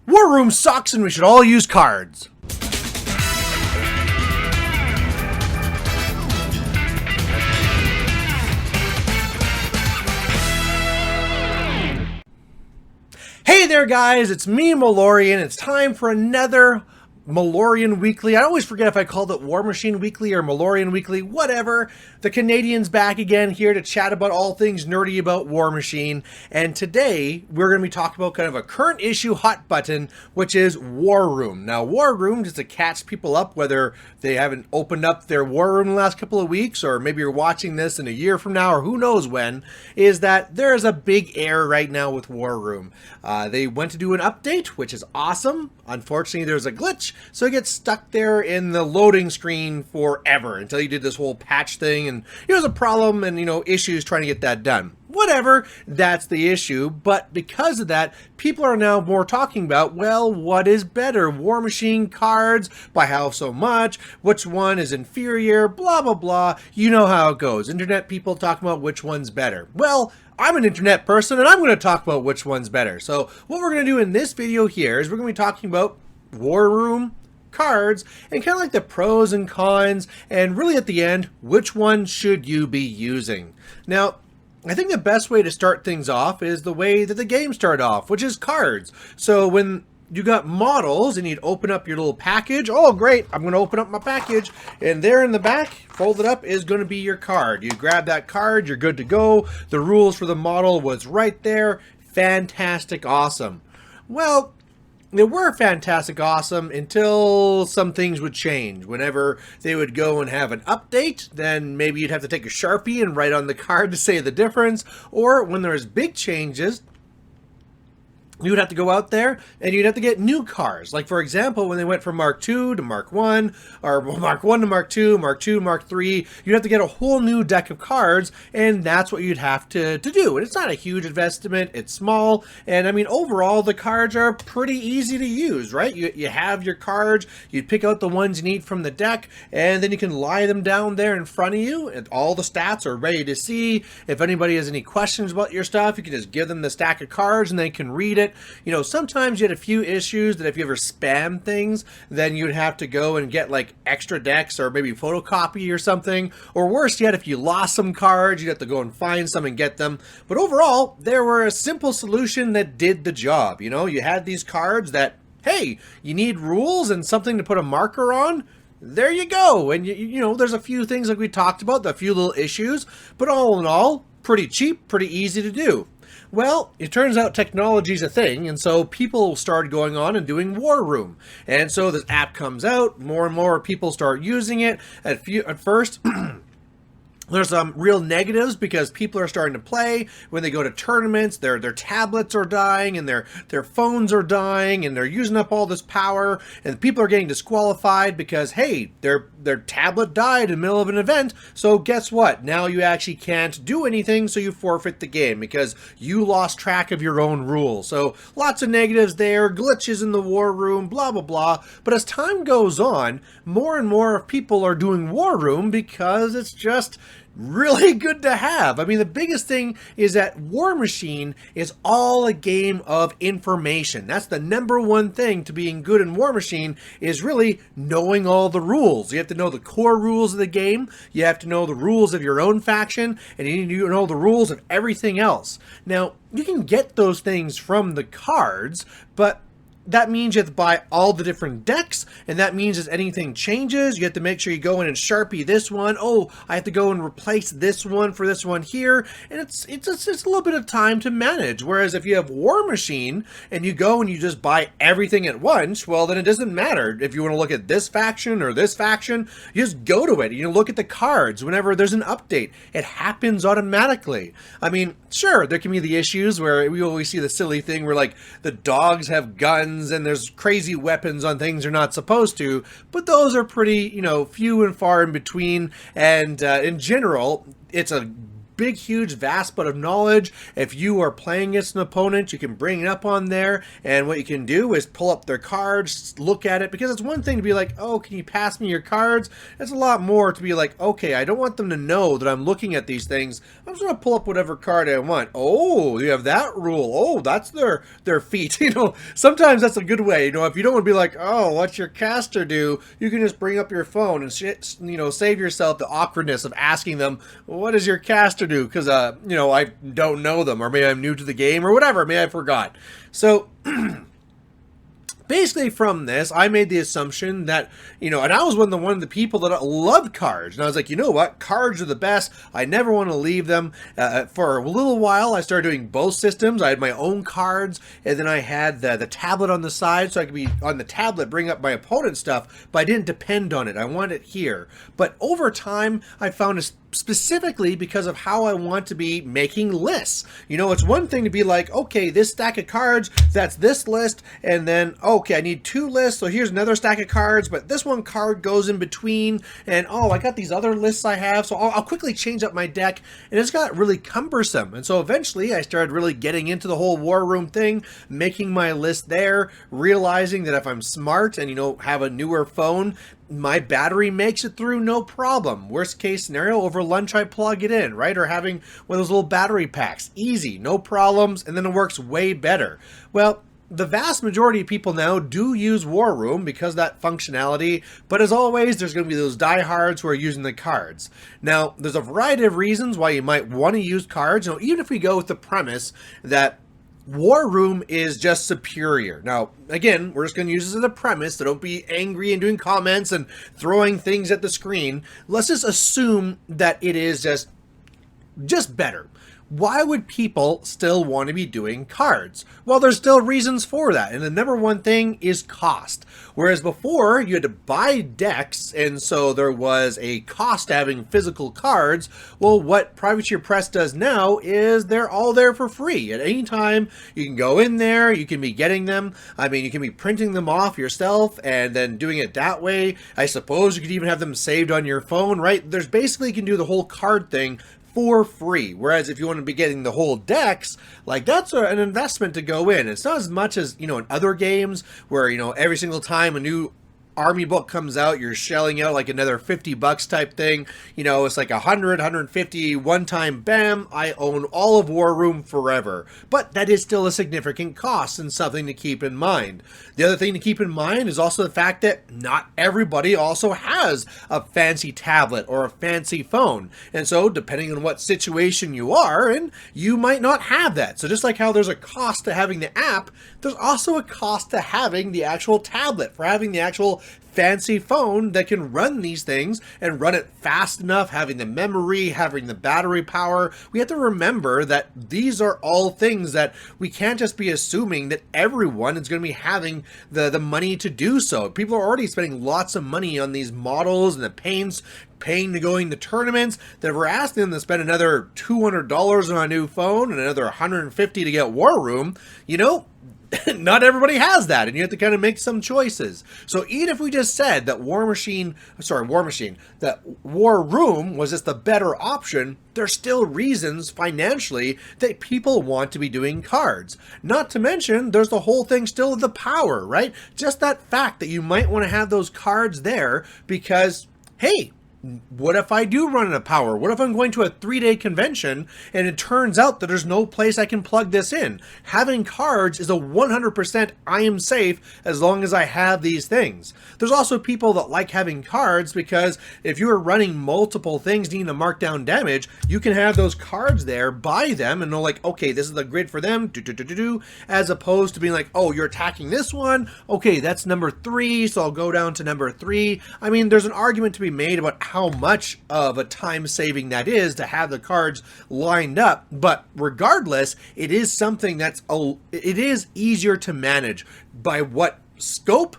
Warroom sucks and we should all use cards. Hey there guys, it's me Malorian. It's time for another Malorian Weekly. I always forget if I called it Warmachine Weekly or Malorian Weekly, whatever. The Canadian's back again here to chat about all things nerdy about Warmachine. And today we're going to be talking about kind of a current issue hot button, which is Warroom. Now Warroom, just to catch people up, whether they haven't opened up their Warroom in the last couple of weeks, or maybe you're watching this in a year from now, or who knows when, is that there's a big error right now with Warroom. They went to do an update, which is awesome. Unfortunately, there's a glitch, so it gets stuck there in the loading screen forever until you did this whole patch thing, and it was a problem and, issues trying to get that done. Whatever, that's the issue, but because of that, people are now more talking about, well, what is better? Warmachine cards, by how so much, which one is inferior, blah, blah, blah. You know how it goes. Internet people talking about which one's better. Well, I'm an internet person, and I'm going to talk about which one's better. So what we're going to do in this video here is we're going to be talking about Warroom cards and kind of like the pros and cons, and really at the end, which one should you be using? Now, I think the best way to start things off is the way that the game started off, which is cards. So when you got models and you'd open up your little package, oh great, I'm going to open up my package, and there in the back, folded up, is going to be your card. You grab that card, you're good to go. The rules for the model was right there. Fantastic, awesome. Well, they were fantastic awesome until some things would change. Whenever they would go and have an update, then maybe you'd have to take a Sharpie and write on the card to say the difference. Or when there's big changes, you would have to go out there and you'd have to get new cards. Like, for example, when they went from Mark II to Mark I, or Mark I to Mark II, Mark III, you'd have to get a whole new deck of cards, and that's what you'd have to do. And it's not a huge investment, it's small, and I mean, overall, the cards are pretty easy to use, right? You have your cards, you pick out the ones you need from the deck, and then you can lie them down there in front of you, and all the stats are ready to see. If anybody has any questions about your stuff, you can just give them the stack of cards, and they can read it. Sometimes you had a few issues that if you ever spam things, then you'd have to go and get like extra decks or maybe photocopy or something. Or worse yet, if you lost some cards, you'd have to go and find some and get them. But overall, there were a simple solution that did the job. You had these cards that, hey, you need rules and something to put a marker on. There you go. And there's a few things like we talked about, a few little issues, but all in all, pretty cheap, pretty easy to do. Well, it turns out technology's a thing, and so people started going on and doing Warroom. And so this app comes out, more and more people start using it. At first, there's some real negatives because people are starting to play. When they go to tournaments, their tablets are dying and their phones are dying and they're using up all this power, and people are getting disqualified because, hey, their tablet died in the middle of an event, so guess what? Now you actually can't do anything, so you forfeit the game because you lost track of your own rules. So lots of negatives there, glitches in the Warroom, blah, blah, blah. But as time goes on, more and more people are doing Warroom because it's just really good to have. I mean, the biggest thing is that Warmachine is all a game of information. That's the number one thing to being good in Warmachine, is really knowing all the rules. You have to know the core rules of the game, you have to know the rules of your own faction, and you need to know the rules of everything else. Now, you can get those things from the cards, but that means you have to buy all the different decks, and that means as anything changes, you have to make sure you go in and Sharpie this one. Oh, I have to go and replace this one for this one here, and it's a little bit of time to manage. Whereas if you have Warmachine and you go and you just buy everything at once, well, then it doesn't matter. If you want to look at this faction or this faction, you just go to it. You look at the cards whenever there's an update. It happens automatically. I mean, sure, there can be the issues where we always see the silly thing where like the dogs have guns and there's crazy weapons on things they're not supposed to, but those are pretty, few and far in between, and in general, it's a big, huge, vast but of knowledge. If you are playing against an opponent, you can bring it up on there, and what you can do is pull up their cards, look at it, because it's one thing to be like, oh, can you pass me your cards? It's a lot more to be like, okay, I don't want them to know that I'm looking at these things. I'm just going to pull up whatever card I want. Oh, you have that rule. Oh, that's their feat. You know, sometimes that's a good way. You know, if you don't want to be like, oh, what's your caster do? You can just bring up your phone and, you know, save yourself the awkwardness of asking them, what does your caster do? Because, you know, I don't know them, or maybe I'm new to the game, or whatever. Maybe I forgot. So basically from this, I made the assumption that, you know, and I was one of the people that loved cards. And I was like, you know what? Cards are the best. I never want to leave them. For a little while, I started doing both systems. I had my own cards, and then I had the tablet on the side, so I could be on the tablet, bring up my opponent's stuff, but I didn't depend on it. I wanted it here. But over time, I found specifically because of how I want to be making lists. You know, it's one thing to be like, okay, this stack of cards, that's this list, and then, okay, I need 2 lists, so here's another stack of cards, but this one card goes in between, and oh, I got these other lists I have, so I'll quickly change up my deck, and it's got really cumbersome. And so eventually I started really getting into the whole War Room thing, making my list there, realizing that if I'm smart and, you know, have a newer phone, my battery makes it through no problem. Worst case scenario, over lunch I plug it in, right? Or having one of those little battery packs. Easy, no problems, and then it works way better. Well, the vast majority of people now do use War Room because of that functionality, but as always, there's going to be those diehards who are using the cards. Now, there's a variety of reasons why you might want to use cards. You know, even if we go with the premise that War Room is just superior. Now, again, we're just going to use this as a premise, so don't be angry and doing comments and throwing things at the screen. Let's just assume that it is just better. Why would people still want to be doing cards? Well, there's still reasons for that, and the number one thing is cost. Whereas before, you had to buy decks, and so there was a cost to having physical cards. Well, what Privateer Press does now is they're all there for free. At any time, you can go in there, you can be getting them. I mean, you can be printing them off yourself and then doing it that way. I suppose you could even have them saved on your phone, right? There's basically, you can do the whole card thing for free. Whereas if you want to be getting the whole decks, like that's an investment to go in. It's not as much as, you know, in other games where, you know, every single time a new army book comes out, you're shelling out like another $50 type thing. You know, it's like 100, 150, one time, bam, I own all of War Room forever. But that is still a significant cost and something to keep in mind. The other thing to keep in mind is also the fact that not everybody also has a fancy tablet or a fancy phone. And so depending on what situation you are in, you might not have that. So just like how there's a cost to having the app, there's also a cost to having the actual tablet, for having the actual fancy phone that can run these things and run it fast enough, having the memory, having the battery power. We have to remember that these are all things that we can't just be assuming that everyone is going to be having the money to do so. People are already spending lots of money on these models and the paints, paying to going to tournaments, that if we're asking them to spend another $200 on a new phone and another $150 to get War Room, you know, not everybody has that, and you have to kind of make some choices. So even if we just said that Warmachine, that War Room was just the better option, there's still reasons financially that people want to be doing cards. Not to mention, there's the whole thing still of the power, right? Just that fact that you might want to have those cards there because, hey, what if I do run out of power? What if I'm going to a 3-day convention and it turns out that there's no place I can plug this in? Having cards is a 100% I am safe as long as I have these things. There's also people that like having cards because if you are running multiple things needing to mark down damage, you can have those cards there, buy them, and know like, okay, this is the grid for them, as opposed to being like, oh, you're attacking this one, okay, that's number 3, so I'll go down to number 3. I mean, there's an argument to be made about how much of a time saving that is to have the cards lined up, but regardless, it is something it is easier to manage. By what scope?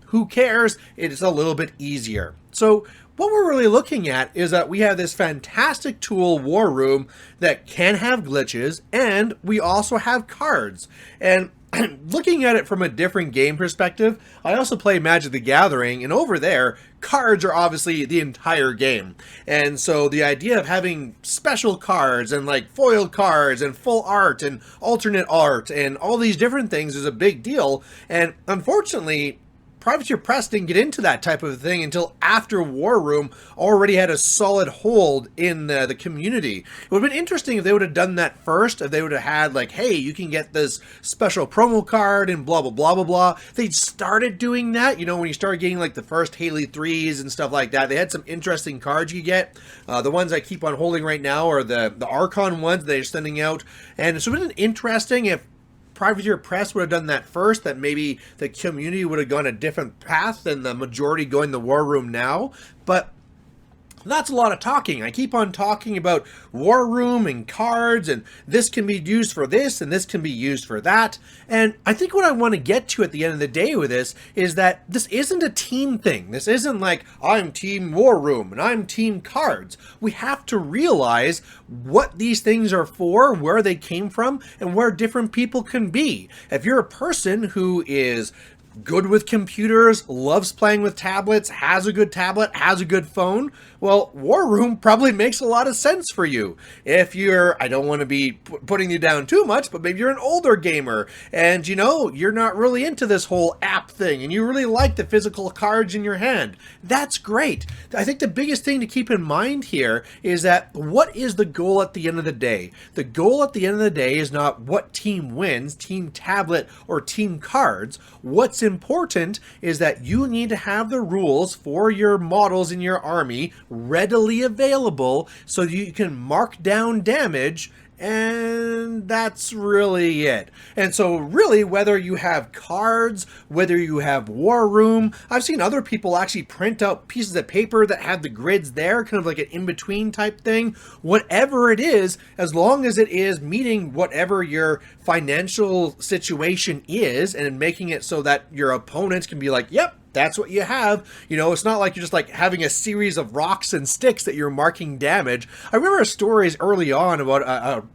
Who cares? It is a little bit easier. So what we're really looking at is that we have this fantastic tool, War Room, that can have glitches, and we also have cards. And looking at it from a different game perspective, I also play Magic the Gathering, and over there, cards are obviously the entire game. And so the idea of having special cards and like foil cards and full art and alternate art and all these different things is a big deal. And unfortunately, Privateer Press didn't get into that type of thing until after Warroom already had a solid hold in the community. It would have been interesting if they would have done that first, if they would have had like, hey, you can get this special promo card and blah, blah, blah, blah, blah. They started doing that, you know, when you started getting like the first Haley 3s and stuff like that. They had some interesting cards you get. The ones I keep on holding right now are the Archon ones they're sending out. And so it would have been interesting if Privateer Press would have done that first, that maybe the community would have gone a different path than the majority going the Warroom now. But that's a lot of talking. I keep on talking about Warroom and cards, and this can be used for this, and this can be used for that. And I think what I want to get to at the end of the day with this is that this isn't a team thing. This isn't like, I'm team Warroom and I'm team cards. We have to realize what these things are for, where they came from, and where different people can be. If you're a person who is good with computers, loves playing with tablets, has a good tablet, has a good phone, well, Warroom probably makes a lot of sense for you. If you're, I don't want to be putting you down too much, but maybe you're an older gamer and, you know, you're not really into this whole app thing and you really like the physical cards in your hand, that's great. I think the biggest thing to keep in mind here is that what is the goal at the end of the day? The goal at the end of the day is not what team wins, team tablet or team cards. What's important is that you need to have the rules for your models in your army readily available so you can mark down damage, and that's really it. And so really, whether you have cards, whether you have Warroom, I've seen other people actually print out pieces of paper that have the grids there, kind of like an in-between type thing. Whatever it is, as long as it is meeting whatever your financial situation is and making it so that your opponents can be like, yep, that's what you have. You know, it's not like you're just like having a series of rocks and sticks that you're marking damage. I remember stories early on about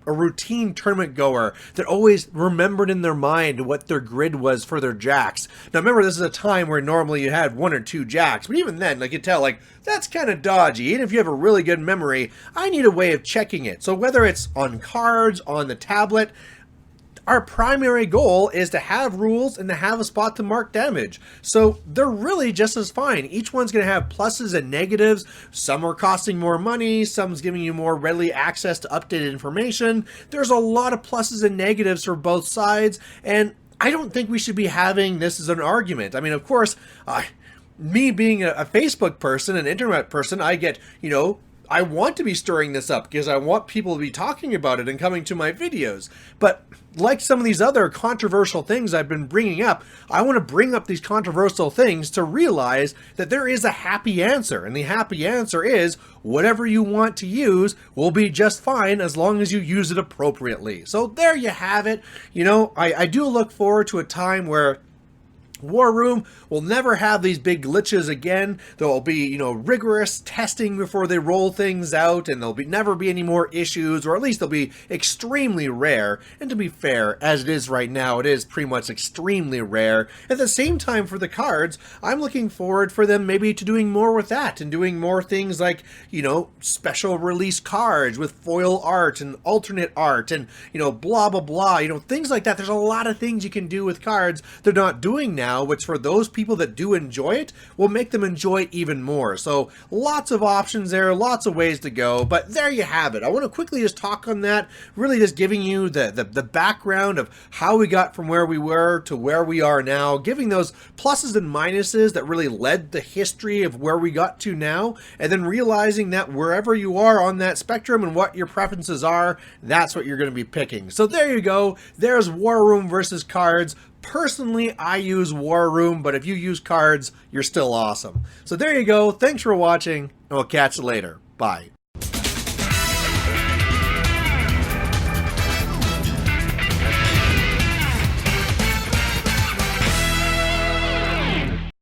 a routine tournament goer that always remembered in their mind what their grid was for their jacks. Now remember, this is a time where normally you had 1 or 2 jacks, but even then, like, you tell, like, that's kind of dodgy. And if you have a really good memory, I need a way of checking it. So whether it's on cards, on the tablet, our primary goal is to have rules and to have a spot to mark damage. So they're really just as fine. Each one's going to have pluses and negatives. Some are costing more money. Some's giving you more readily access to updated information. There's a lot of pluses and negatives for both sides. And I don't think we should be having this as an argument. I mean, of course, me being a Facebook person, an internet person, I get, you know, I want to be stirring this up because I want people to be talking about it and coming to my videos. But like some of these other controversial things I've been bringing up, I want to bring up these controversial things to realize that there is a happy answer. And the happy answer is whatever you want to use will be just fine as long as you use it appropriately. So there you have it. You know, I do look forward to a time where Warroom will never have these big glitches again. There will be, you know, rigorous testing before they roll things out, and there'll be never be any more issues, or at least they'll be extremely rare. And to be fair, as it is right now, it is pretty much extremely rare. At the same time, for the cards, I'm looking forward for them maybe to doing more with that and doing more things like, you know, special release cards with foil art and alternate art and, you know, blah, blah, blah, you know, things like that. There's a lot of things you can do with cards they're not doing now, which for those people that do enjoy it will make them enjoy it even more. So lots of options there, lots of ways to go, but there you have it. I want to quickly just talk on that, really just giving you the background of how we got from where we were to where we are now, giving those pluses and minuses that really led the history of where we got to now, and then realizing that wherever you are on that spectrum and what your preferences are, that's what you're going to be picking. So there you go. There's Warroom versus cards. Personally, I use Warroom, but if you use cards, you're still awesome. So there you go. Thanks for watching, and we'll catch you later. Bye.